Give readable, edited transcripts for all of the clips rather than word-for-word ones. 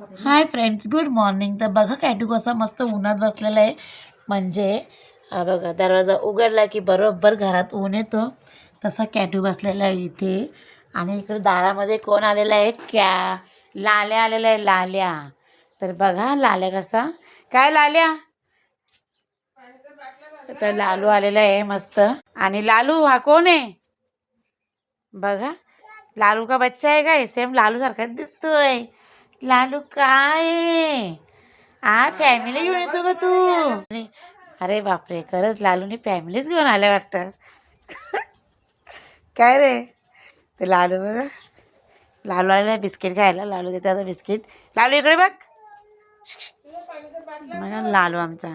Hi friends, good morning. तर बघा कॅटू कसा मस्त उन्हात बसलेला आहे. म्हणजे बघा दरवाजा उघडला की बरोबर घरात ऊन येतो. तसा कॅटू बसलेला आहे इथे. आणि इकडे दारामध्ये कोण आलेला आहे? लाल्या आलेला आहे, लाल्या. तर बघा लाल्या कसा काय लाल्या. तर लालू आलेला आहे मस्त. आणि लालू हा कोण आहे? बघा लालू का बच्चा आहे काय? सेम लालू सारखाच दिसतोय. लालू काय फॅमिली घेऊन येतो का तू? अरे बापरे, खरंच लालूने फॅमिलीच घेऊन आल्या वाटतं. काय रे ते लालू बघा. लालू आलेला बिस्किट खायला. लालू देते आता बिस्किट. लालू इकडे बघ. बघा लालू आमचा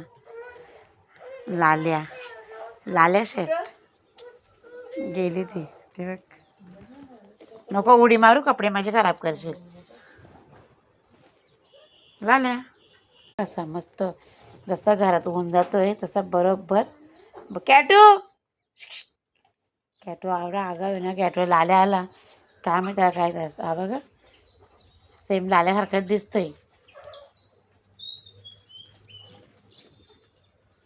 लाल्या. लाल्या शेट गेली ती. ते बघ. नको उडी मारू, कपडे माझे खराब करशील. लाल्या कसा मस्त जसा घरात ऊन जातोय तसा बरोबर. कॅटू कॅटू आवडा आगाव आहे ना. कॅटू लाल्या आला काय माहिती काय जायचं. हा बघा सेम लाल्यासारखाच दिसतोय.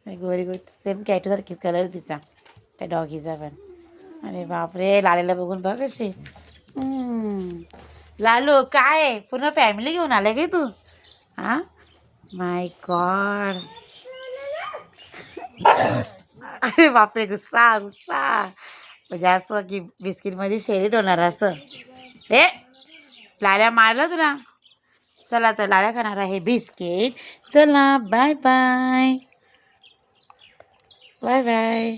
गोरी गोरी सेम कॅटू सारखीच कलर तिचा, त्या डॉगीचा पण. अरे बापरे, लाल्याला बघून बघ कशी. लालू काय पूर्ण फॅमिली घेऊन आले काय तू? हा माय गॉड. अरे बापरे, गुस्सा गुस्सा. म्हणजे असं की बिस्किटमध्ये शेरीट होणार असं. ए लाल्या मारलं तुला. चला तर लाल्या खाणार आहे बिस्किट. चला बाय बाय. Bye bye.